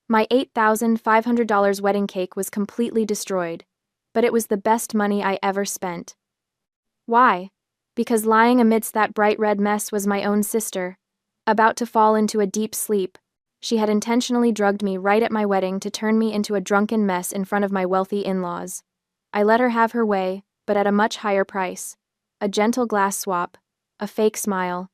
My $8,500 wedding cake was completely destroyed, but it was the best money I ever spent. Why? Because lying amidst that bright red mess was my own sister. About to fall into a deep sleep, she had intentionally drugged me right at my wedding to turn me into a drunken mess in front of my wealthy in-laws. I let her have her way, but at a much higher price. A gentle glass swap, a fake smile.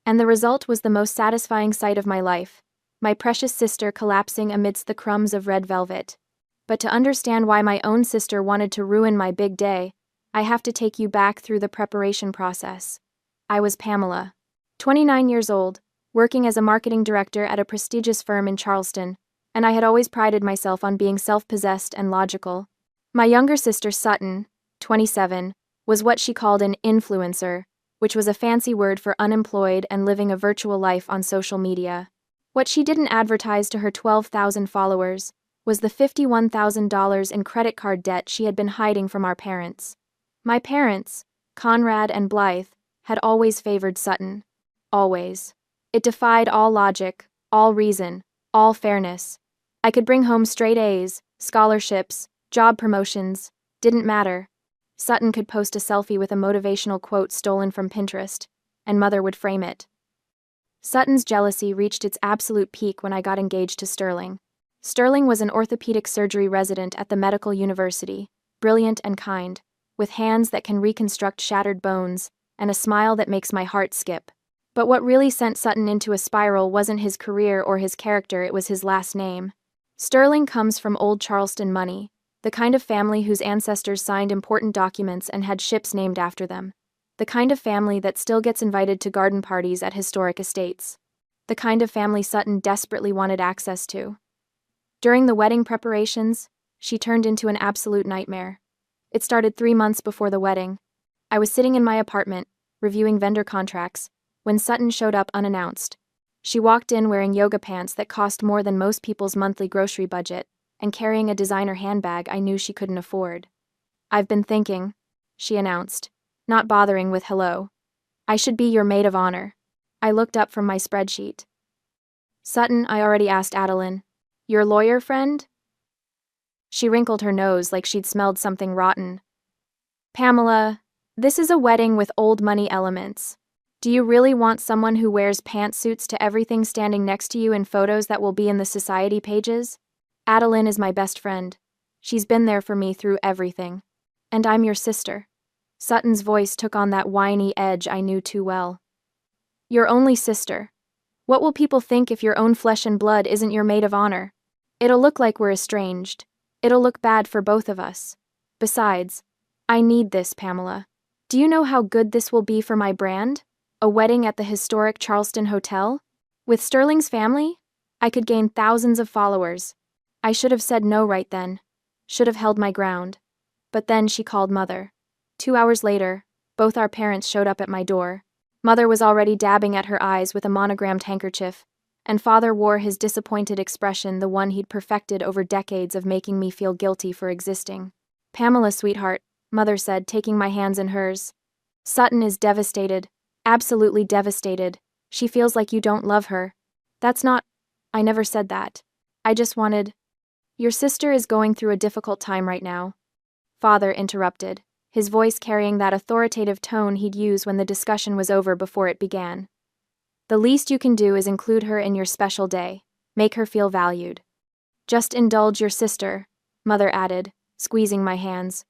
And the result was the most satisfying sight of my life. My precious sister collapsing amidst the crumbs of red velvet. But to understand why my own sister wanted to ruin my big day, I have to take you back through the preparation process. I was Pamela, 29 years old, working as a marketing director at a prestigious firm in Charleston, and I had always prided myself on being self-possessed and logical. My younger sister Sutton, 27, was what she called an influencer, which was a fancy word for unemployed and living a virtual life on social media. What she didn't advertise to her 12,000 followers was the $51,000 in credit card debt she had been hiding from our parents. My parents, Conrad and Blythe, had always favored Sutton. Always. It defied all logic, all reason, all fairness. I could bring home straight A's, scholarships, job promotions, didn't matter. Sutton could post a selfie with a motivational quote stolen from Pinterest, and Mother would frame it. Sutton's jealousy reached its absolute peak when I got engaged to Sterling. Sterling was an orthopedic surgery resident at the medical university, brilliant and kind, with hands that can reconstruct shattered bones, and a smile that makes my heart skip. But what really sent Sutton into a spiral wasn't his career or his character, it was his last name. Sterling comes from old Charleston money, the kind of family whose ancestors signed important documents and had ships named after them. The kind of family that still gets invited to garden parties at historic estates. The kind of family Sutton desperately wanted access to. During the wedding preparations, she turned into an absolute nightmare. It started 3 months before the wedding. I was sitting in my apartment, reviewing vendor contracts, when Sutton showed up unannounced. She walked in wearing yoga pants that cost more than most people's monthly grocery budget, and carrying a designer handbag I knew she couldn't afford. "I've been thinking," she announced, not bothering with hello. "I should be your maid of honor." I looked up from my spreadsheet. "Sutton, I already asked Adeline. Your lawyer friend?" She wrinkled her nose like she'd smelled something rotten. "Pamela, this is a wedding with old money elements. Do you really want someone who wears pantsuits to everything standing next to you in photos that will be in the society pages? Adeline is my best friend. She's been there for me through everything. And I'm your sister." Sutton's voice took on that whiny edge I knew too well. "Your only sister. What will people think if your own flesh and blood isn't your maid of honor? It'll look like we're estranged. It'll look bad for both of us. Besides, I need this, Pamela. Do you know how good this will be for my brand? A wedding at the historic Charleston Hotel? With Sterling's family? I could gain thousands of followers. I should have said no right then. Should have held my ground. But then she called Mother. 2 hours later, both our parents showed up at my door. Mother was already dabbing at her eyes with a monogrammed handkerchief, and Father wore his disappointed expression, the one he'd perfected over decades of making me feel guilty for existing. "Pamela, sweetheart," Mother said, taking my hands in hers. "Sutton is devastated. Absolutely devastated. She feels like you don't love her." "That's not—" "I never said that. I just wanted—" "Your sister is going through a difficult time right now," Father interrupted, his voice carrying that authoritative tone he'd use when the discussion was over before it began. "The least you can do is include her in your special day. Make her feel valued." "Just indulge your sister," Mother added, squeezing my hands.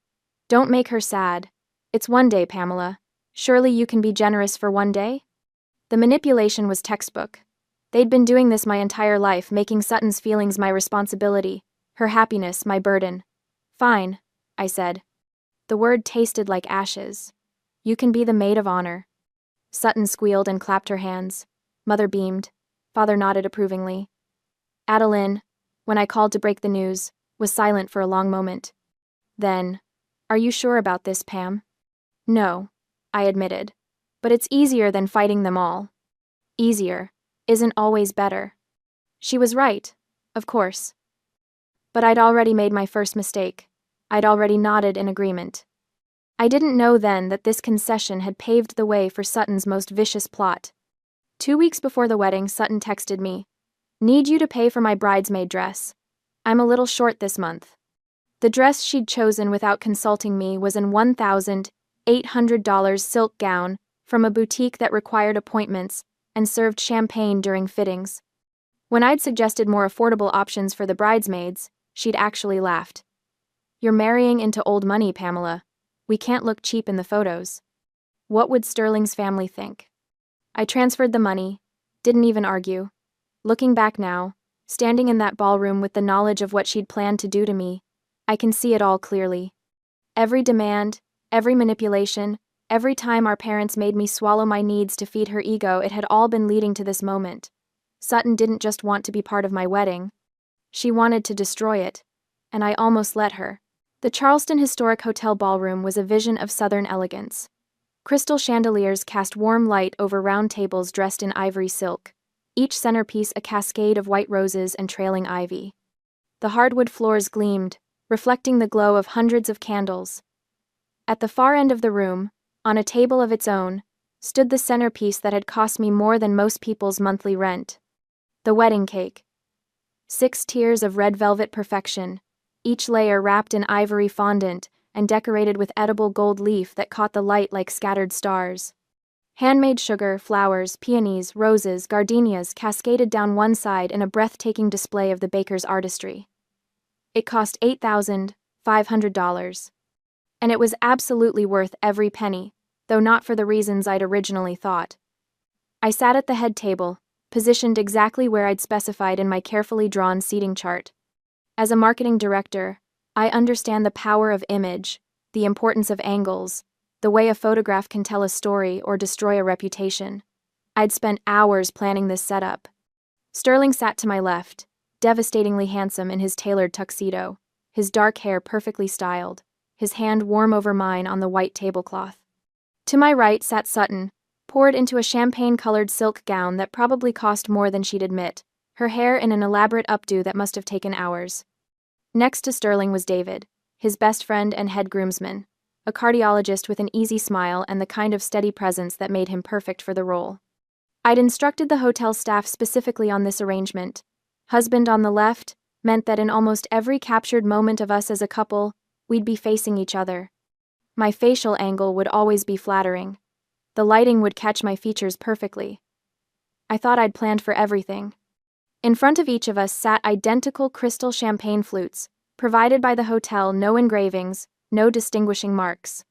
"Don't make her sad. It's one day, Pamela. Surely you can be generous for one day?" The manipulation was textbook. They'd been doing this my entire life, making Sutton's feelings my responsibility, her happiness my burden. "Fine," I said. The word tasted like ashes. "You can be the maid of honor." Sutton squealed and clapped her hands. Mother beamed. Father nodded approvingly. Adeline, when I called to break the news, was silent for a long moment. Then, "Are you sure about this, Pam?" "No," I admitted. "But it's easier than fighting them all." Easier isn't always better. She was right, of course. But I'd already made my first mistake. I'd already nodded in agreement. I didn't know then that this concession had paved the way for Sutton's most vicious plot. 2 weeks before the wedding, Sutton texted me, Need you to pay for my bridesmaid dress. I'm a little short this month. The dress she'd chosen without consulting me was an $1,800 silk gown from a boutique that required appointments and served champagne during fittings. When I'd suggested more affordable options for the bridesmaids, she'd actually laughed. You're marrying into old money, Pamela. We can't look cheap in the photos. What would Sterling's family think? I transferred the money, didn't even argue. Looking back now, standing in that ballroom with the knowledge of what she'd planned to do to me, I can see it all clearly. Every demand, every manipulation, every time our parents made me swallow my needs to feed her ego, it had all been leading to this moment. Sutton didn't just want to be part of my wedding. She wanted to destroy it, and I almost let her. The Charleston Historic Hotel ballroom was a vision of Southern elegance. Crystal chandeliers cast warm light over round tables dressed in ivory silk, each centerpiece a cascade of white roses and trailing ivy. The hardwood floors gleamed, reflecting the glow of hundreds of candles. At the far end of the room, on a table of its own, stood the centerpiece that had cost me more than most people's monthly rent. The wedding cake. 6 tiers of red velvet perfection, each layer wrapped in ivory fondant and decorated with edible gold leaf that caught the light like scattered stars. Handmade sugar, flowers, peonies, roses, gardenias cascaded down one side in a breathtaking display of the baker's artistry. It cost $8,500. And it was absolutely worth every penny, though not for the reasons I'd originally thought. I sat at the head table, positioned exactly where I'd specified in my carefully drawn seating chart. As a marketing director, I understand the power of image, the importance of angles, the way a photograph can tell a story or destroy a reputation. I'd spent hours planning this setup. Sterling sat to my left, devastatingly handsome in his tailored tuxedo, his dark hair perfectly styled, his hand warm over mine on the white tablecloth. To my right sat Sutton, poured into a champagne-colored silk gown that probably cost more than she'd admit, her hair in an elaborate updo that must have taken hours. Next to Sterling was David, his best friend and head groomsman, a cardiologist with an easy smile and the kind of steady presence that made him perfect for the role. I'd instructed the hotel staff specifically on this arrangement. Husband on the left meant that in almost every captured moment of us as a couple, we'd be facing each other. My facial angle would always be flattering. The lighting would catch my features perfectly. I thought I'd planned for everything. In front of each of us sat identical crystal champagne flutes, provided by the hotel, no engravings, no distinguishing marks.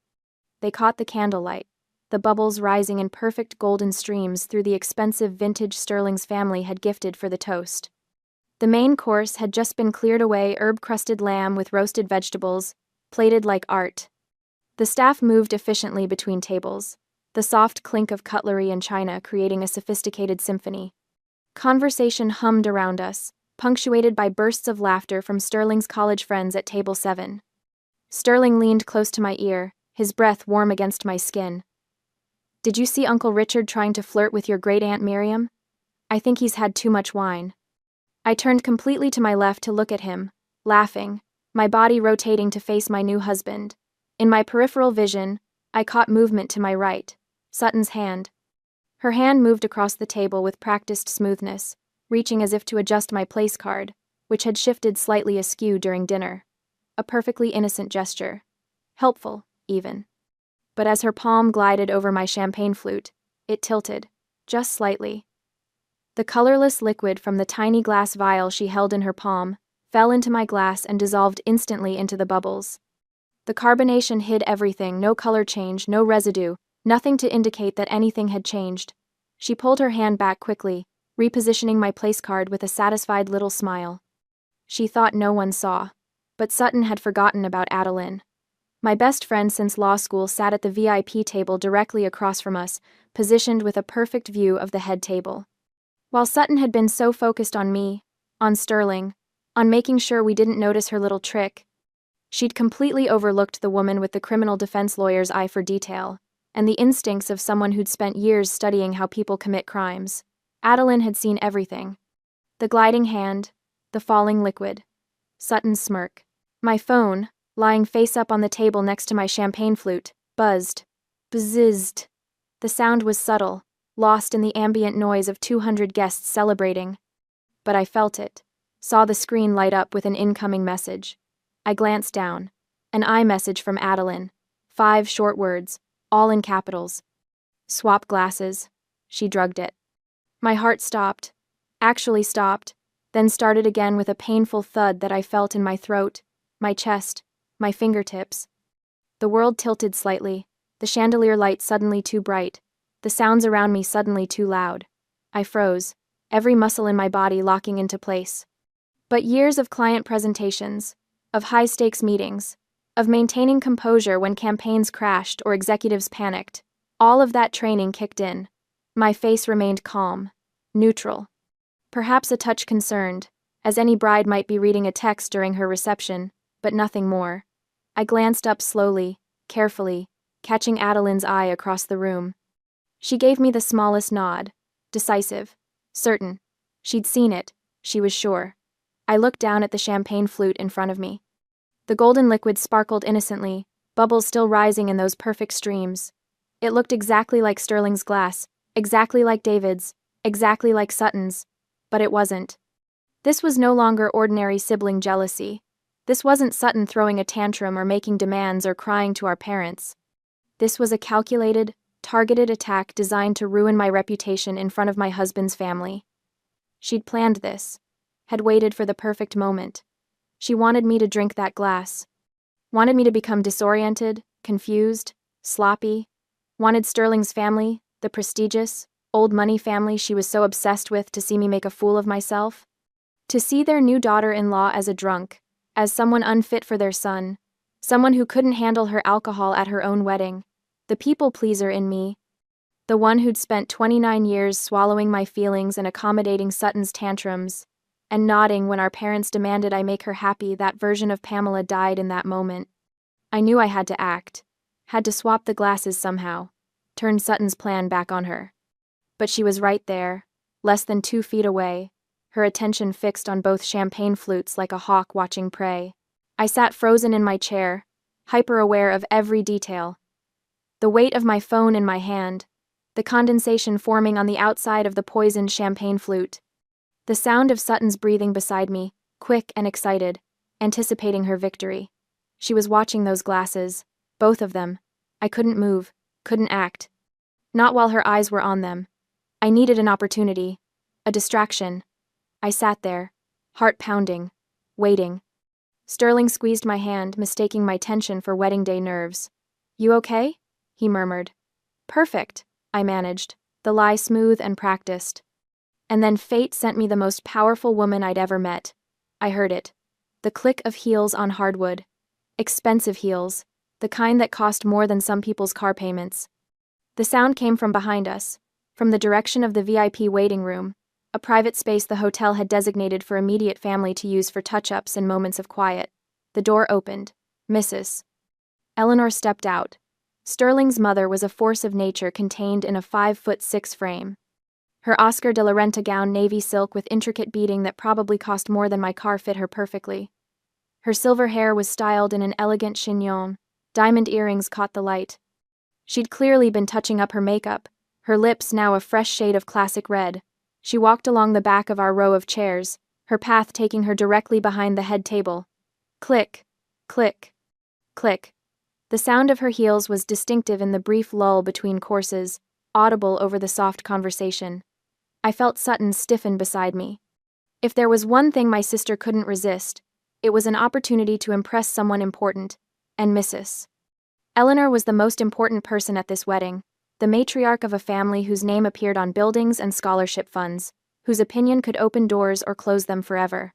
They caught the candlelight, the bubbles rising in perfect golden streams through the expensive vintage Sterling's family had gifted for the toast. The main course had just been cleared away, herb-crusted lamb with roasted vegetables, plated like art. The staff moved efficiently between tables, the soft clink of cutlery and china creating a sophisticated symphony. Conversation hummed around us, punctuated by bursts of laughter from Sterling's college friends at table 7. Sterling leaned close to my ear, his breath warm against my skin. Did you see Uncle Richard trying to flirt with your great-aunt Miriam? I think he's had too much wine. I turned completely to my left to look at him, laughing, my body rotating to face my new husband. In my peripheral vision, I caught movement to my right, Sutton's hand. Her hand moved across the table with practiced smoothness, reaching as if to adjust my place card, which had shifted slightly askew during dinner. A perfectly innocent gesture. Helpful, even. But as her palm glided over my champagne flute, it tilted, just slightly. The colorless liquid from the tiny glass vial she held in her palm fell into my glass and dissolved instantly into the bubbles. The carbonation hid everything, no color change, no residue, nothing to indicate that anything had changed. She pulled her hand back quickly, repositioning my place card with a satisfied little smile. She thought no one saw, but Sutton had forgotten about Adeline. My best friend since law school sat at the VIP table directly across from us, positioned with a perfect view of the head table. While Sutton had been so focused on me, on Sterling, on making sure we didn't notice her little trick, she'd completely overlooked the woman with the criminal defense lawyer's eye for detail, and the instincts of someone who'd spent years studying how people commit crimes. Adeline had seen everything. The gliding hand, the falling liquid, Sutton's smirk. My phone, lying face up on the table next to my champagne flute, buzzed. Bzzzzed. The sound was subtle, lost in the ambient noise of 200 guests celebrating. but I felt it. Saw the screen light up with an incoming message. I glanced down. An iMessage from Adeline. 5 short words, all in capitals. Swap glasses. She drugged it. My heart stopped. Actually stopped, then started again with a painful thud that I felt in my throat, my chest, my fingertips. The world tilted slightly, the chandelier light suddenly too bright, the sounds around me suddenly too loud. I froze, every muscle in my body locking into place. But years of client presentations, of high-stakes meetings, of maintaining composure when campaigns crashed or executives panicked, all of that training kicked in. My face remained calm, neutral. Perhaps a touch concerned, as any bride might be reading a text during her reception, but nothing more. I glanced up slowly, carefully, catching Adeline's eye across the room. She gave me the smallest nod, decisive, certain. She'd seen it, she was sure. I looked down at the champagne flute in front of me. The golden liquid sparkled innocently, bubbles still rising in those perfect streams. It looked exactly like Sterling's glass, exactly like David's, exactly like Sutton's, but it wasn't. This was no longer ordinary sibling jealousy. This wasn't Sutton throwing a tantrum or making demands or crying to our parents. This was a calculated, targeted attack designed to ruin my reputation in front of my husband's family. She'd planned this, had waited for the perfect moment. She wanted me to drink that glass. Wanted me to become disoriented, confused, sloppy. Wanted Sterling's family, the prestigious, old money family she was so obsessed with, to see me make a fool of myself. To see their new daughter-in-law as a drunk, as someone unfit for their son, someone who couldn't handle her alcohol at her own wedding, the people-pleaser in me, the one who'd spent 29 years swallowing my feelings and accommodating Sutton's tantrums, and nodding when our parents demanded I make her happy. That version of Pamela died in that moment. I knew I had to act, had to swap the glasses somehow, turn Sutton's plan back on her. But she was right there, less than 2 feet away, her attention fixed on both champagne flutes like a hawk watching prey. I sat frozen in my chair, hyper-aware of every detail. The weight of my phone in my hand, the condensation forming on the outside of the poisoned champagne flute. The sound of Sutton's breathing beside me, quick and excited, anticipating her victory. She was watching those glasses, both of them. I couldn't move, couldn't act. Not while her eyes were on them. I needed an opportunity, a distraction. I sat there, heart pounding, waiting. Sterling squeezed my hand, mistaking my tension for wedding day nerves. "You okay?" he murmured. "Perfect," I managed, the lie smooth and practiced. And then fate sent me the most powerful woman I'd ever met. I heard it. The click of heels on hardwood. Expensive heels, the kind that cost more than some people's car payments. The sound came from behind us, from the direction of the VIP waiting room, a private space the hotel had designated for immediate family to use for touch-ups and moments of quiet. The door opened. Mrs. Eleanor stepped out. Sterling's mother was a force of nature contained in a 5'6" frame. Her Oscar de la Renta gown, navy silk with intricate beading that probably cost more than my car, fit her perfectly. Her silver hair was styled in an elegant chignon. Diamond earrings caught the light. She'd clearly been touching up her makeup, her lips now a fresh shade of classic red. She walked along the back of our row of chairs, her path taking her directly behind the head table. Click, click, click. The sound of her heels was distinctive in the brief lull between courses, audible over the soft conversation. I felt Sutton stiffen beside me. If there was one thing my sister couldn't resist, it was an opportunity to impress someone important, and Mrs. Eleanor was the most important person at this wedding, the matriarch of a family whose name appeared on buildings and scholarship funds, whose opinion could open doors or close them forever.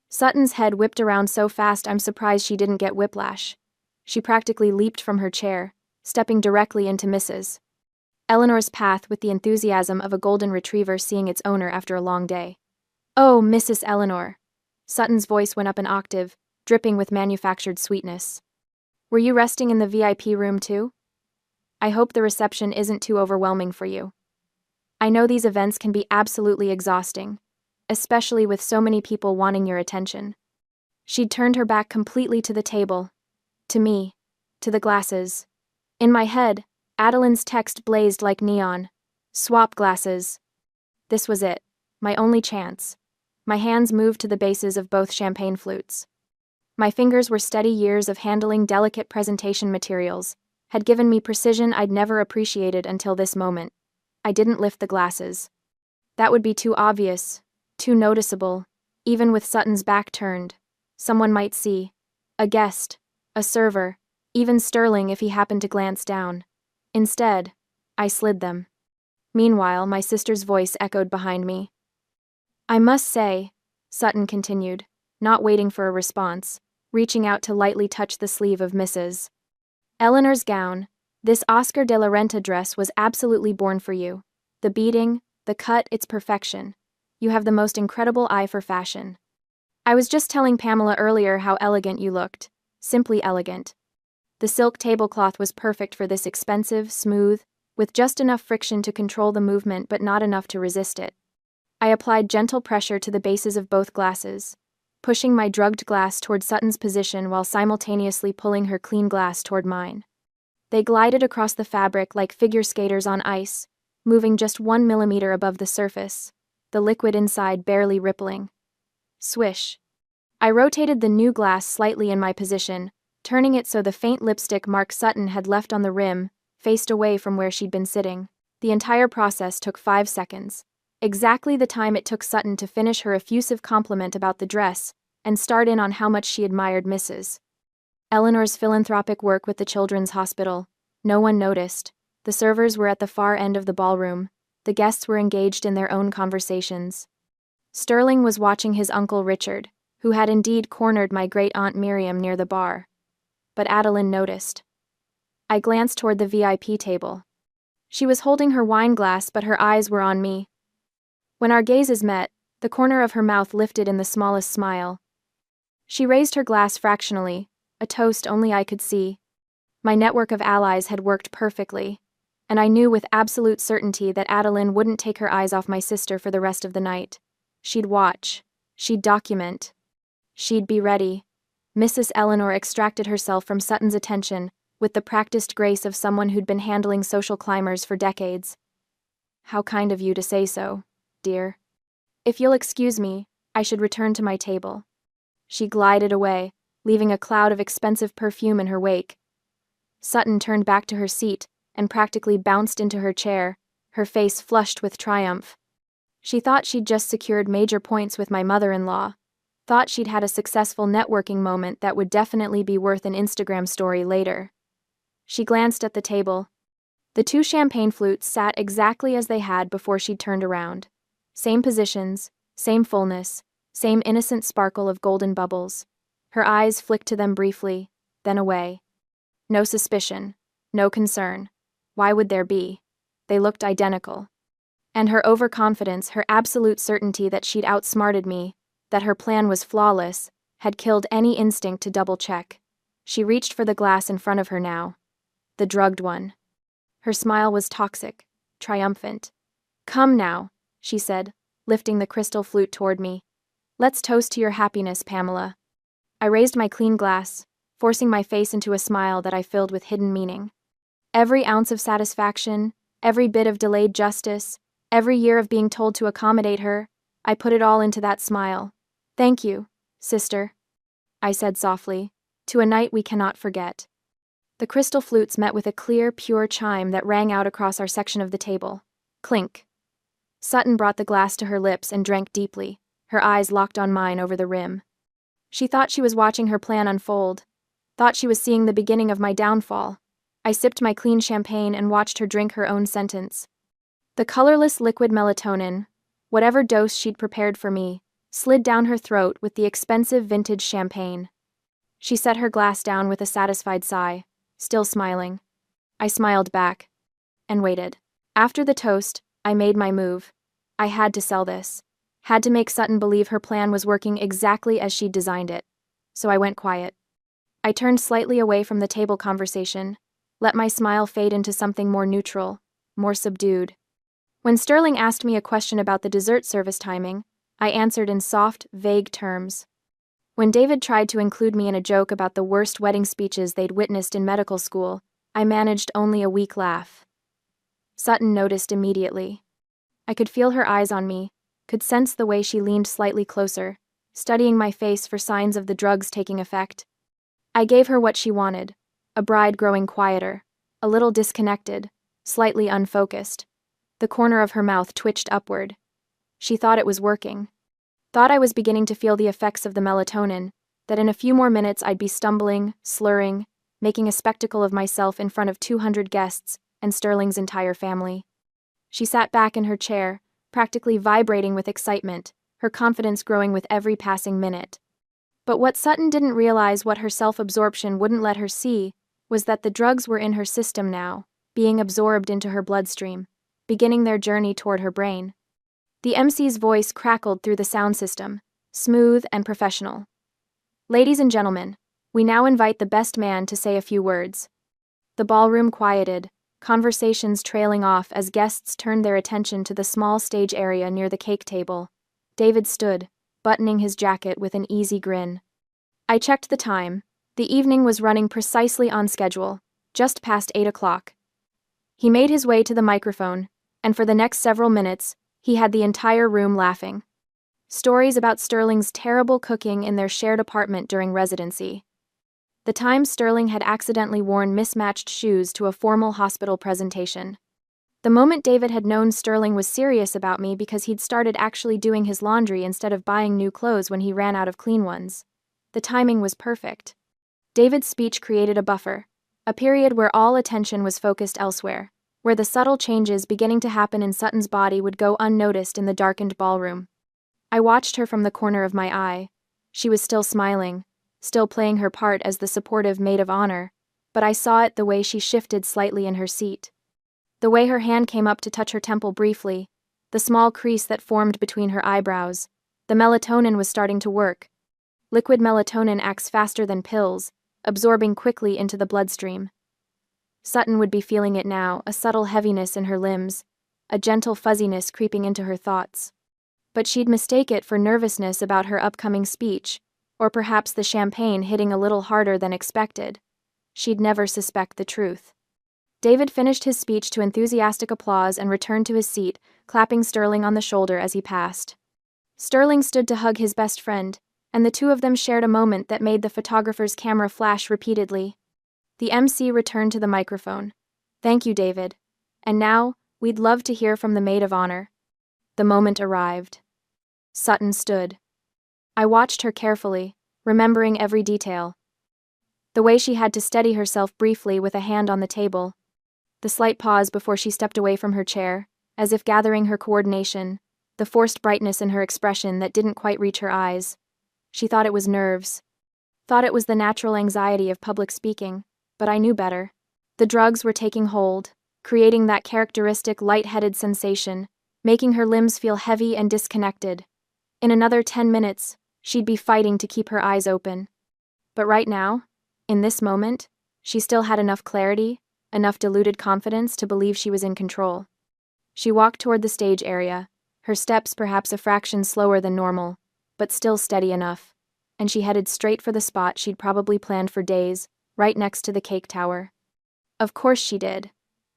Sutton's head whipped around so fast I'm surprised she didn't get whiplash. She practically leaped from her chair, stepping directly into Mrs. Eleanor's path with the enthusiasm of a golden retriever seeing its owner after a long day. "Oh, Mrs. Eleanor." Sutton's voice went up an octave, dripping with manufactured sweetness. "Were you resting in the VIP room too? I hope the reception isn't too overwhelming for you. I know these events can be absolutely exhausting, especially with so many people wanting your attention." She'd turned her back completely to the table, to me, to the glasses. In my head, Adeline's text blazed like neon. Swap glasses. This was it, my only chance. My hands moved to the bases of both champagne flutes. My fingers were steady years of handling delicate presentation materials, had given me precision I'd never appreciated until this moment. I didn't lift the glasses. That would be too obvious, too noticeable, even with Sutton's back turned. Someone might see. A guest, a server, even Sterling if he happened to glance down. Instead, I slid them. Meanwhile, my sister's voice echoed behind me. I must say, Sutton continued, not waiting for a response, reaching out to lightly touch the sleeve of Mrs. Eleanor's gown. This Oscar de la Renta dress was absolutely born for you. The beading, the cut, its perfection. You have the most incredible eye for fashion. I was just telling Pamela earlier how elegant you looked. Simply elegant. The silk tablecloth was perfect for this expensive, smooth, with just enough friction to control the movement but not enough to resist it. I applied gentle pressure to the bases of both glasses, pushing my drugged glass toward Sutton's position while simultaneously pulling her clean glass toward mine. They glided across the fabric like figure skaters on ice, moving just 1 millimeter above the surface, the liquid inside barely rippling. Swish. I rotated the new glass slightly in my position, turning it so the faint lipstick mark Sutton had left on the rim faced away from where she'd been sitting. The entire process took 5 seconds, exactly the time it took Sutton to finish her effusive compliment about the dress and start in on how much she admired Mrs. Eleanor's philanthropic work with the children's hospital. No one noticed. The servers were at the far end of the ballroom. The guests were engaged in their own conversations. Sterling was watching his uncle Richard, who had indeed cornered my great-aunt Miriam near the bar. But Adeline noticed. I glanced toward the VIP table. She was holding her wine glass, but her eyes were on me. When our gazes met, the corner of her mouth lifted in the smallest smile. She raised her glass fractionally, a toast only I could see. My network of allies had worked perfectly, and I knew with absolute certainty that Adeline wouldn't take her eyes off my sister for the rest of the night. She'd watch. She'd document. She'd be ready. Mrs. Eleanor extracted herself from Sutton's attention with the practiced grace of someone who'd been handling social climbers for decades. How kind of you to say so, dear. If you'll excuse me, I should return to my table. She glided away, leaving a cloud of expensive perfume in her wake. Sutton turned back to her seat and practically bounced into her chair, her face flushed with triumph. She thought she'd just secured major points with my mother-in-law, thought she'd had a successful networking moment that would definitely be worth an Instagram story later. She glanced at the table. The 2 champagne flutes sat exactly as they had before she'd turned around. Same positions, same fullness, same innocent sparkle of golden bubbles. Her eyes flicked to them briefly, then away. No suspicion, no concern. Why would there be? They looked identical. And her overconfidence, her absolute certainty that she'd outsmarted me, that her plan was flawless, had killed any instinct to double-check. She reached for the glass in front of her now. The drugged one. Her smile was toxic, triumphant. Come now, she said, lifting the crystal flute toward me. Let's toast to your happiness, Pamela. I raised my clean glass, forcing my face into a smile that I filled with hidden meaning. Every ounce of satisfaction, every bit of delayed justice, every year of being told to accommodate her, I put it all into that smile. Thank you, sister, I said softly, to a night we cannot forget. The crystal flutes met with a clear, pure chime that rang out across our section of the table. Clink. Sutton brought the glass to her lips and drank deeply, her eyes locked on mine over the rim. She thought she was watching her plan unfold, thought she was seeing the beginning of my downfall. I sipped my clean champagne and watched her drink her own sentence. The colorless liquid melatonin, whatever dose she'd prepared for me, slid down her throat with the expensive vintage champagne. She set her glass down with a satisfied sigh, still smiling. I smiled back and waited. After the toast, I made my move. I had to sell this. Had to make Sutton believe her plan was working exactly as she'd designed it. So I went quiet. I turned slightly away from the table conversation, let my smile fade into something more neutral, more subdued. When Sterling asked me a question about the dessert service timing, I answered in soft, vague terms. When David tried to include me in a joke about the worst wedding speeches they'd witnessed in medical school, I managed only a weak laugh. Sutton noticed immediately. I could feel her eyes on me, could sense the way she leaned slightly closer, studying my face for signs of the drugs taking effect. I gave her what she wanted, a bride growing quieter, a little disconnected, slightly unfocused. The corner of her mouth twitched upward. She thought it was working. Thought I was beginning to feel the effects of the melatonin, that in a few more minutes I'd be stumbling, slurring, making a spectacle of myself in front of 200 guests and Sterling's entire family. She sat back in her chair, practically vibrating with excitement, her confidence growing with every passing minute. But what Sutton didn't realize, what her self-absorption wouldn't let her see, was that the drugs were in her system now, being absorbed into her bloodstream, beginning their journey toward her brain. The MC's voice crackled through the sound system, smooth and professional. "Ladies and gentlemen, we now invite the best man to say a few words." The ballroom quieted, conversations trailing off as guests turned their attention to the small stage area near the cake table. David stood, buttoning his jacket with an easy grin. I checked the time. The evening was running precisely on schedule, just past 8 o'clock. He made his way to the microphone, and for the next several minutes, he had the entire room laughing. Stories about Sterling's terrible cooking in their shared apartment during residency. The time Sterling had accidentally worn mismatched shoes to a formal hospital presentation. The moment David had known Sterling was serious about me because he'd started actually doing his laundry instead of buying new clothes when he ran out of clean ones. The timing was perfect. David's speech created a buffer, a period where all attention was focused elsewhere, where the subtle changes beginning to happen in Sutton's body would go unnoticed in the darkened ballroom. I watched her from the corner of my eye. She was still smiling, still playing her part as the supportive maid of honor, but I saw it the way she shifted slightly in her seat. The way her hand came up to touch her temple briefly, the small crease that formed between her eyebrows. The melatonin was starting to work. Liquid melatonin acts faster than pills, absorbing quickly into the bloodstream. Sutton would be feeling it now, a subtle heaviness in her limbs, a gentle fuzziness creeping into her thoughts. But she'd mistake it for nervousness about her upcoming speech, or perhaps the champagne hitting a little harder than expected. She'd never suspect the truth. David finished his speech to enthusiastic applause and returned to his seat, clapping Sterling on the shoulder as he passed. Sterling stood to hug his best friend, and the two of them shared a moment that made the photographer's camera flash repeatedly. The MC returned to the microphone. "Thank you, David. And now, we'd love to hear from the maid of honor." The moment arrived. Sutton stood. I watched her carefully, remembering every detail. The way she had to steady herself briefly with a hand on the table. The slight pause before she stepped away from her chair, as if gathering her coordination, the forced brightness in her expression that didn't quite reach her eyes. She thought it was nerves. Thought it was the natural anxiety of public speaking, but I knew better. The drugs were taking hold, creating that characteristic light-headed sensation, making her limbs feel heavy and disconnected. In another 10 minutes, she'd be fighting to keep her eyes open. But right now, in this moment, she still had enough clarity, enough diluted confidence to believe she was in control. She walked toward the stage area, her steps perhaps a fraction slower than normal, but still steady enough, and she headed straight for the spot she'd probably planned for days, right next to the cake tower. Of course she did.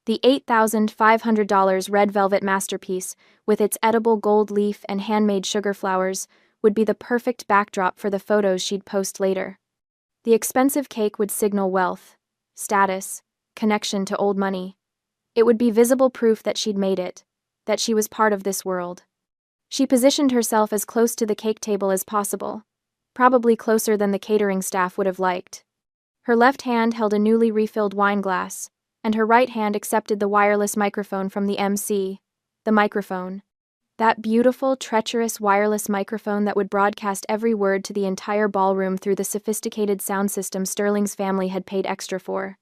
The $8,500 red velvet masterpiece, with its edible gold leaf and handmade sugar flowers, would be the perfect backdrop for the photos she'd post later. The expensive cake would signal wealth, status, connection to old money. It would be visible proof that she'd made it, that she was part of this world. She positioned herself as close to the cake table as possible, probably closer than the catering staff would have liked. Her left hand held a newly refilled wine glass, and her right hand accepted the wireless microphone from the MC. The microphone. That beautiful, treacherous wireless microphone that would broadcast every word to the entire ballroom through the sophisticated sound system Sterling's family had paid extra for.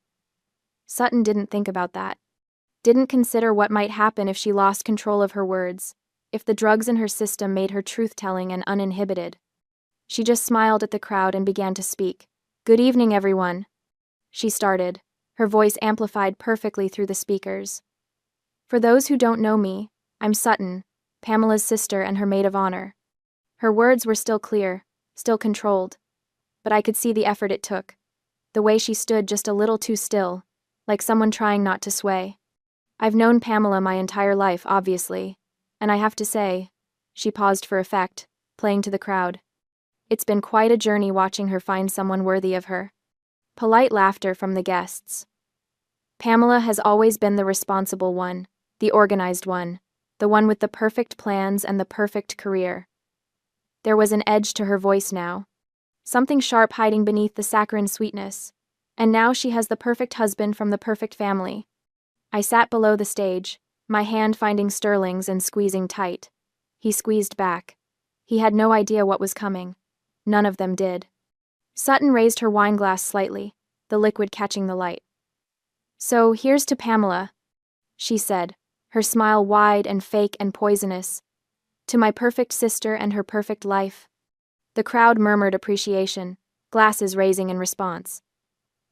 Sutton didn't think about that. Didn't consider what might happen if she lost control of her words, if the drugs in her system made her truth-telling and uninhibited. She just smiled at the crowd and began to speak. "Good evening, everyone." She started, her voice amplified perfectly through the speakers. "For those who don't know me, I'm Sutton, Pamela's sister and her maid of honor." Her words were still clear, still controlled, but I could see the effort it took, the way she stood just a little too still, like someone trying not to sway. I've known Pamela my entire life, obviously, and I have to say, She paused for effect, playing to the crowd. It's been quite a journey watching her find someone worthy of her. Polite laughter from the guests. Pamela has always been the responsible one, the organized one, the one with the perfect plans and the perfect career. There was an edge to her voice now, something sharp hiding beneath the saccharine sweetness. And now she has the perfect husband from the perfect family. I sat below the stage, my hand finding Sterling's and squeezing tight. He squeezed back. He had no idea what was coming. None of them did. Sutton raised her wine glass slightly, the liquid catching the light. "So here's to Pamela," she said, her smile wide and fake and poisonous. "To my perfect sister and her perfect life." The crowd murmured appreciation, glasses raising in response.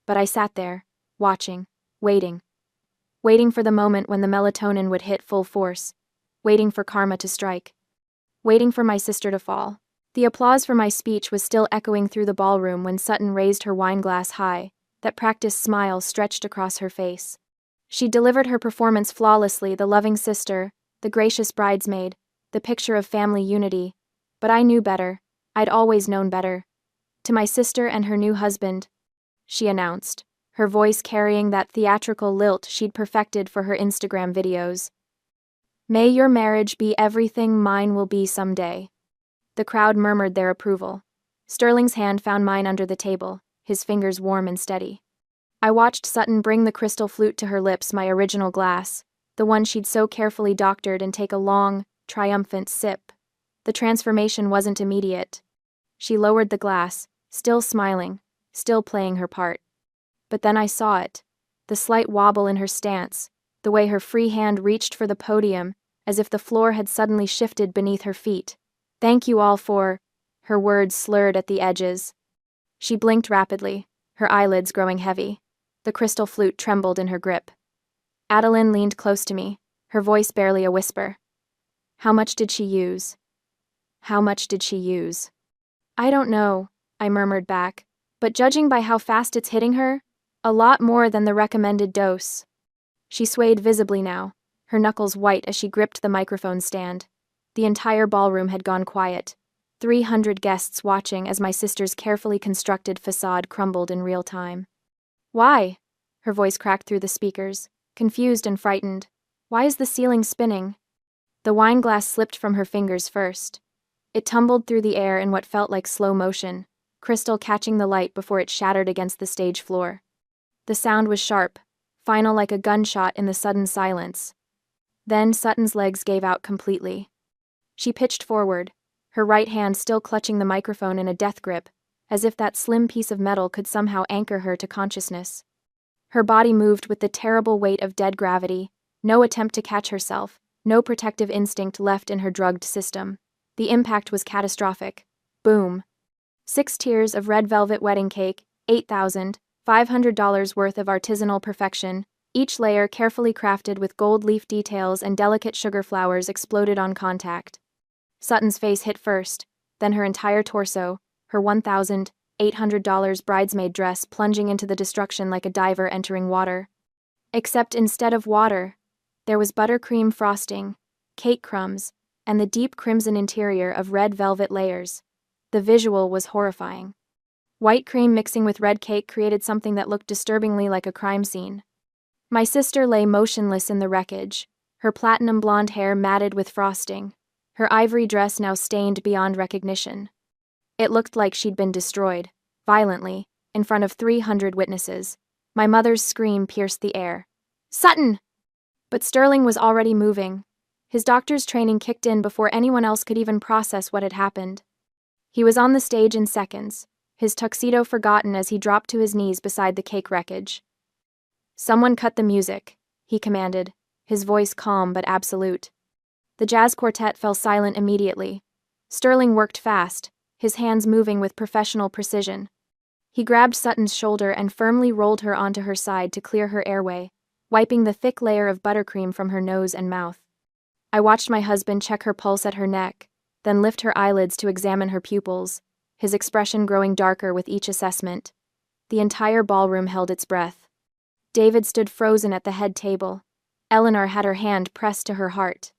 But I sat there, watching, waiting for the moment when the melatonin would hit full force, waiting for karma to strike, waiting for my sister to fall. The applause for my speech was still echoing through the ballroom when Sutton raised her wine glass high, that practiced smile stretched across her face. She delivered her performance flawlessly, the loving sister, the gracious bridesmaid, the picture of family unity. But I knew better. I'd always known better. "To my sister and her new husband," she announced, her voice carrying that theatrical lilt she'd perfected for her Instagram videos. "May your marriage be everything mine will be someday." The crowd murmured their approval. Sterling's hand found mine under the table, his fingers warm and steady. I watched Sutton bring the crystal flute to her lips, my original glass, the one she'd so carefully doctored, and take a long, triumphant sip. The transformation wasn't immediate. She lowered the glass, still smiling, still playing her part. But then I saw it, the slight wobble in her stance, the way her free hand reached for the podium, as if the floor had suddenly shifted beneath her feet. "Thank you all for," her words slurred at the edges. She blinked rapidly, her eyelids growing heavy. The crystal flute trembled in her grip. Adeline leaned close to me, her voice barely a whisper. "How much did she use? How much did she use?" "I don't know," I murmured back, "but judging by how fast it's hitting her, a lot more than the recommended dose." She swayed visibly now, her knuckles white as she gripped the microphone stand. The entire ballroom had gone quiet, 300 guests watching as my sister's carefully constructed facade crumbled in real time. "Why?" Her voice cracked through the speakers, confused and frightened. "Why is the ceiling spinning?" The wine glass slipped from her fingers first. It tumbled through the air in what felt like slow motion, crystal catching the light before it shattered against the stage floor. The sound was sharp, final like a gunshot in the sudden silence. Then Sutton's legs gave out completely. She pitched forward, her right hand still clutching the microphone in a death grip, as if that slim piece of metal could somehow anchor her to consciousness. Her body moved with the terrible weight of dead gravity, no attempt to catch herself, no protective instinct left in her drugged system. The impact was catastrophic. Boom. 6 tiers of red velvet wedding cake, $8,500 worth of artisanal perfection, each layer carefully crafted with gold leaf details and delicate sugar flowers, exploded on contact. Sutton's face hit first, then her entire torso, her $1,800 bridesmaid dress plunging into the destruction like a diver entering water. Except instead of water, there was buttercream frosting, cake crumbs, and the deep crimson interior of red velvet layers. The visual was horrifying. White cream mixing with red cake created something that looked disturbingly like a crime scene. My sister lay motionless in the wreckage, her platinum blonde hair matted with frosting, her ivory dress now stained beyond recognition. It looked like she'd been destroyed, violently, in front of 300 witnesses. My mother's scream pierced the air. "Sutton!" But Sterling was already moving. His doctor's training kicked in before anyone else could even process what had happened. He was on the stage in seconds, his tuxedo forgotten as he dropped to his knees beside the cake wreckage. "Someone cut the music," he commanded, his voice calm but absolute. The jazz quartet fell silent immediately. Sterling worked fast, his hands moving with professional precision. He grabbed Sutton's shoulder and firmly rolled her onto her side to clear her airway, wiping the thick layer of buttercream from her nose and mouth. I watched my husband check her pulse at her neck, then lift her eyelids to examine her pupils, his expression growing darker with each assessment. The entire ballroom held its breath. David stood frozen at the head table. Eleanor had her hand pressed to her heart.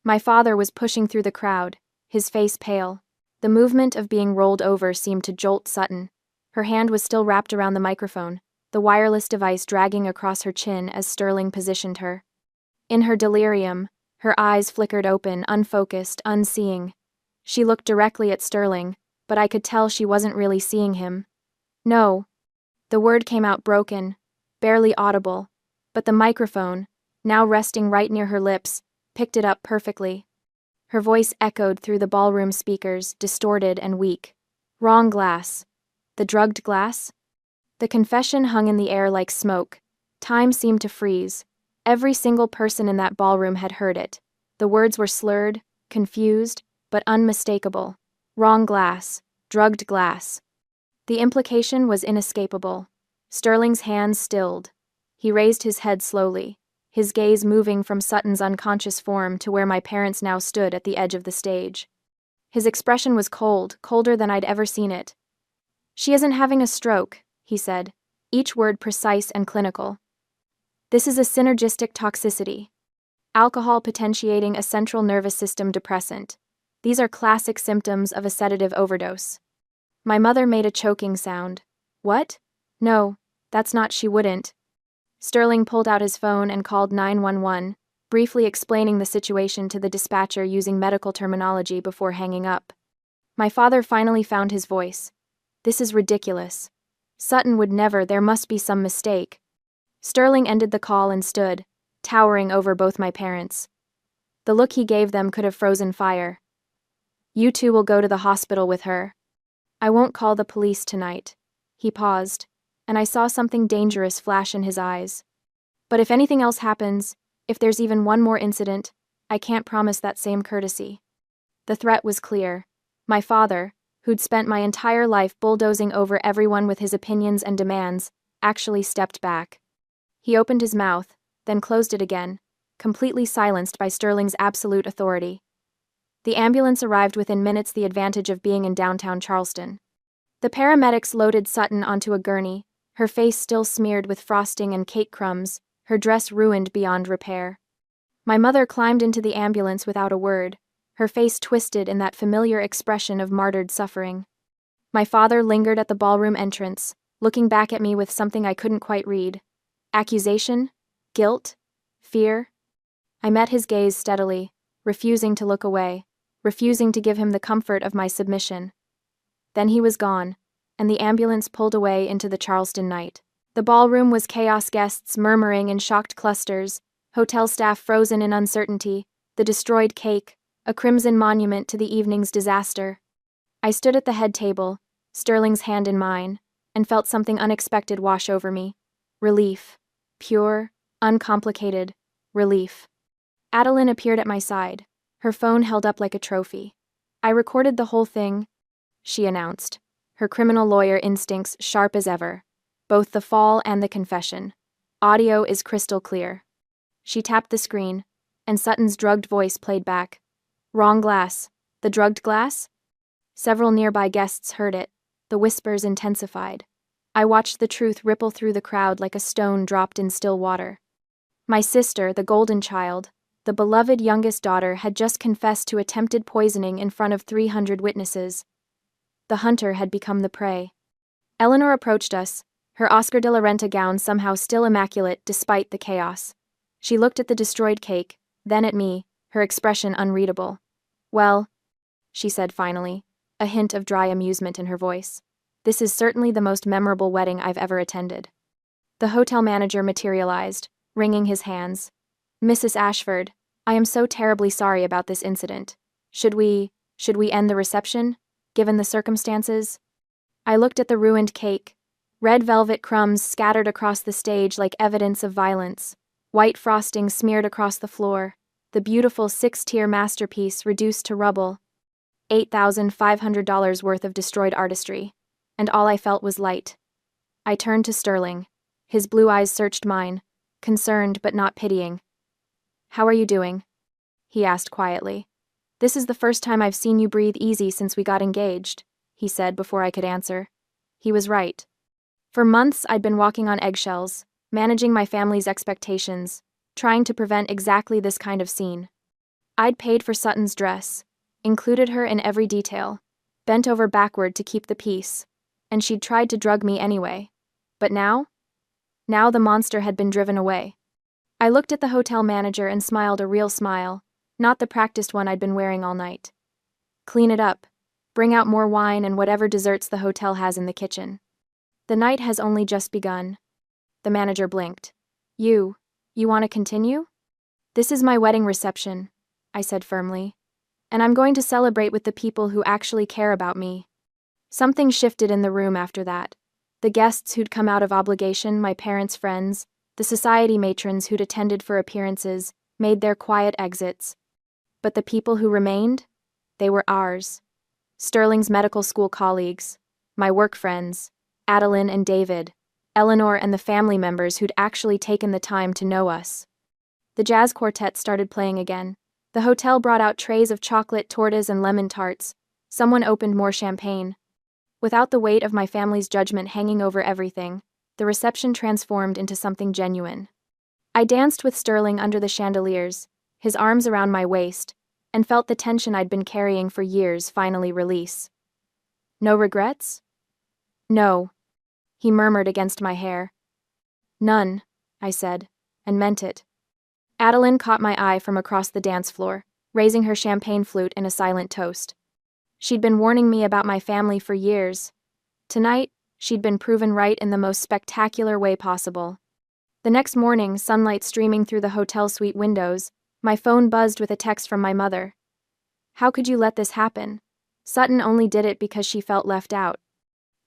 My father was pushing through the crowd, his face pale. The movement of being rolled over seemed to jolt Sutton. Her hand was still wrapped around the microphone, the wireless device dragging across her chin as Sterling positioned her. In her delirium, her eyes flickered open, unfocused, unseeing. She looked directly at Sterling, but I could tell she wasn't really seeing him. No. The word came out broken, barely audible, but the microphone, now resting right near her lips, picked it up perfectly. Her voice echoed through the ballroom speakers, distorted and weak. Wrong glass. The drugged glass? The confession hung in the air like smoke. Time seemed to freeze. Every single person in that ballroom had heard it. The words were slurred, confused, but unmistakable. Wrong glass. Drugged glass. The implication was inescapable. Sterling's hands stilled. He raised his head slowly, his gaze moving from Sutton's unconscious form to where my parents now stood at the edge of the stage. His expression was cold, colder than I'd ever seen it. "She isn't having a stroke," he said, each word precise and clinical. "This is a synergistic toxicity. Alcohol potentiating a central nervous system depressant. These are classic symptoms of a sedative overdose." My mother made a choking sound. "What? No, that's not, she wouldn't." Sterling pulled out his phone and called 911, briefly explaining the situation to the dispatcher using medical terminology before hanging up. My father finally found his voice. "This is ridiculous. Sutton would never, there must be some mistake." Sterling ended the call and stood, towering over both my parents. The look he gave them could have frozen fire. "You two will go to the hospital with her. I won't call the police tonight." He paused, and I saw something dangerous flash in his eyes. "But if anything else happens, if there's even one more incident, I can't promise that same courtesy." The threat was clear. My father, who'd spent my entire life bulldozing over everyone with his opinions and demands, actually stepped back. He opened his mouth, then closed it again, completely silenced by Sterling's absolute authority. The ambulance arrived within minutes, the advantage of being in downtown Charleston. The paramedics loaded Sutton onto a gurney, her face still smeared with frosting and cake crumbs, her dress ruined beyond repair. My mother climbed into the ambulance without a word, her face twisted in that familiar expression of martyred suffering. My father lingered at the ballroom entrance, looking back at me with something I couldn't quite read. Accusation? Guilt? Fear? I met his gaze steadily, refusing to look away, refusing to give him the comfort of my submission. Then he was gone, and the ambulance pulled away into the Charleston night. The ballroom was chaos, guests murmuring in shocked clusters, hotel staff frozen in uncertainty, the destroyed cake, a crimson monument to the evening's disaster. I stood at the head table, Sterling's hand in mine, and felt something unexpected wash over me. Relief. Pure, uncomplicated relief. Adeline appeared at my side, her phone held up like a trophy. "I recorded the whole thing," she announced, her criminal lawyer instincts sharp as ever. "Both the fall and the confession. Audio is crystal clear." She tapped the screen, and Sutton's drugged voice played back. "Wrong glass. The drugged glass?" Several nearby guests heard it. The whispers intensified. I watched the truth ripple through the crowd like a stone dropped in still water. My sister, the golden child, the beloved youngest daughter, had just confessed to attempted poisoning in front of 300 witnesses. The hunter had become the prey. Eleanor approached us, her Oscar de la Renta gown somehow still immaculate despite the chaos. She looked at the destroyed cake, then at me, her expression unreadable. "Well," she said finally, a hint of dry amusement in her voice, "this is certainly the most memorable wedding I've ever attended." The hotel manager materialized, wringing his hands. "Mrs. Ashford, I am so terribly sorry about this incident. Should we end the reception, given the circumstances?" I looked at the ruined cake. Red velvet crumbs scattered across the stage like evidence of violence. White frosting smeared across the floor. The beautiful 6-tier masterpiece reduced to rubble. $8,500 worth of destroyed artistry. And all I felt was light. I turned to Sterling. His blue eyes searched mine, concerned but not pitying. "How are you doing?" he asked quietly. "This is the first time I've seen you breathe easy since we got engaged," he said before I could answer. He was right. For months I'd been walking on eggshells, managing my family's expectations, trying to prevent exactly this kind of scene. I'd paid for Sutton's dress, included her in every detail, bent over backward to keep the peace, and she'd tried to drug me anyway. But now? Now the monster had been driven away. I looked at the hotel manager and smiled a real smile, not the practiced one I'd been wearing all night. Clean it up. Bring out more wine and whatever desserts the hotel has in the kitchen. The night has only just begun. The manager blinked. You want to continue? This is my wedding reception, I said firmly. And I'm going to celebrate with the people who actually care about me. Something shifted in the room after that. The guests who'd come out of obligation, my parents' friends, the society matrons who'd attended for appearances, made their quiet exits. But the people who remained? They were ours. Sterling's medical school colleagues, my work friends, Adeline and David, Eleanor and the family members who'd actually taken the time to know us. The jazz quartet started playing again. The hotel brought out trays of chocolate tortas and lemon tarts. Someone opened more champagne. Without the weight of my family's judgment hanging over everything, the reception transformed into something genuine. I danced with Sterling under the chandeliers, his arms around my waist, and felt the tension I'd been carrying for years finally release. No regrets? No, he murmured against my hair. None, I said, and meant it. Adeline caught my eye from across the dance floor, raising her champagne flute in a silent toast. She'd been warning me about my family for years. Tonight, she'd been proven right in the most spectacular way possible. The next morning, sunlight streaming through the hotel suite windows, my phone buzzed with a text from my mother. How could you let this happen? Sutton only did it because she felt left out.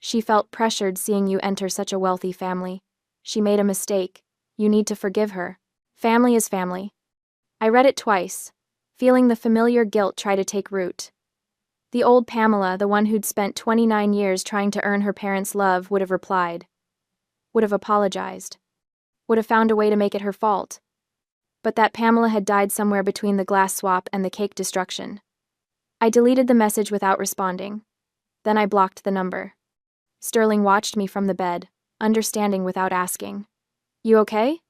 She felt pressured seeing you enter such a wealthy family. She made a mistake. You need to forgive her. Family is family. I read it twice, feeling the familiar guilt try to take root. The old Pamela, the one who'd spent 29 years trying to earn her parents' love, would have replied. Would have apologized. Would have found a way to make it her fault. But that Pamela had died somewhere between the glass swap and the cake destruction. I deleted the message without responding. Then I blocked the number. Sterling watched me from the bed, understanding without asking. You okay?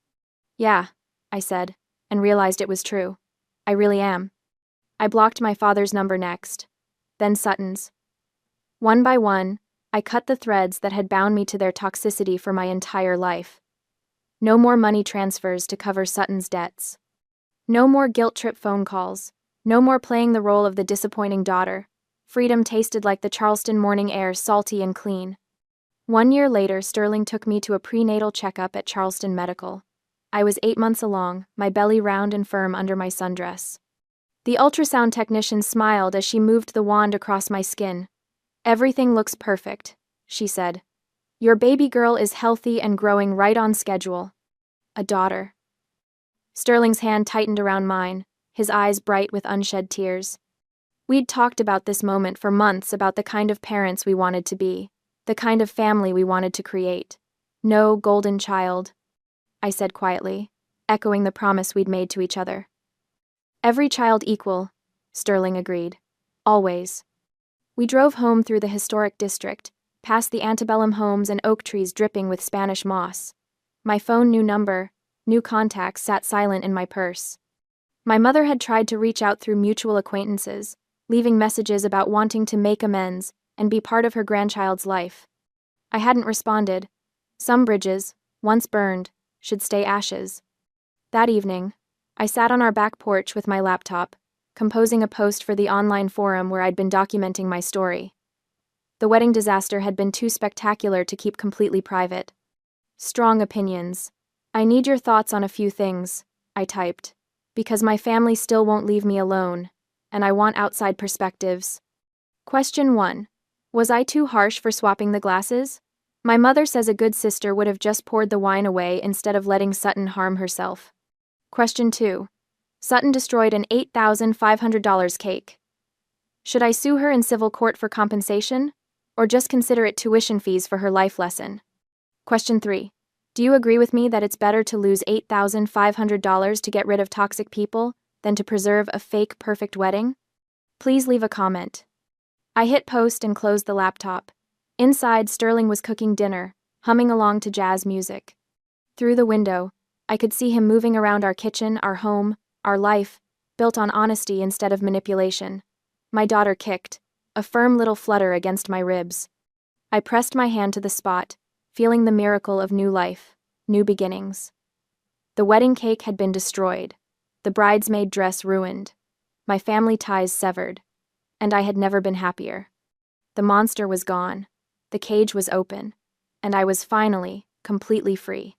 Yeah, I said, and realized it was true. I really am. I blocked my father's number next, then Sutton's. One by one, I cut the threads that had bound me to their toxicity for my entire life. No more money transfers to cover Sutton's debts. No more guilt-trip phone calls. No more playing the role of the disappointing daughter. Freedom tasted like the Charleston morning air, salty and clean. 1 year later, Sterling took me to a prenatal checkup at Charleston Medical. I was 8 months along, my belly round and firm under my sundress. The ultrasound technician smiled as she moved the wand across my skin. Everything looks perfect, she said. Your baby girl is healthy and growing right on schedule. A daughter. Sterling's hand tightened around mine, his eyes bright with unshed tears. We'd talked about this moment for months, about the kind of parents we wanted to be, the kind of family we wanted to create. No golden child, I said quietly, echoing the promise we'd made to each other. Every child equal, Sterling agreed. Always. We drove home through the historic district, past the antebellum homes and oak trees dripping with Spanish moss. My phone, new number, new contacts, sat silent in my purse. My mother had tried to reach out through mutual acquaintances, leaving messages about wanting to make amends and be part of her grandchild's life. I hadn't responded. Some bridges, once burned, should stay ashes. That evening, I sat on our back porch with my laptop, composing a post for the online forum where I'd been documenting my story. The wedding disaster had been too spectacular to keep completely private. Strong opinions. I need your thoughts on a few things, I typed, because my family still won't leave me alone, and I want outside perspectives. Question 1. Was I too harsh for swapping the glasses? My mother says a good sister would have just poured the wine away instead of letting Sutton harm herself. Question 2. Sutton destroyed an $8,500 cake. Should I sue her in civil court for compensation, or just consider it tuition fees for her life lesson? Question 3. Do you agree with me that it's better to lose $8,500 to get rid of toxic people than to preserve a fake perfect wedding? Please leave a comment. I hit post and closed the laptop. Inside, Sterling was cooking dinner, humming along to jazz music. Through the window, I could see him moving around our kitchen, our home, our life, built on honesty instead of manipulation. My daughter kicked, a firm little flutter against my ribs. I pressed my hand to the spot, feeling the miracle of new life, new beginnings. The wedding cake had been destroyed, the bridesmaid dress ruined, my family ties severed, and I had never been happier. The monster was gone, the cage was open, and I was finally completely free.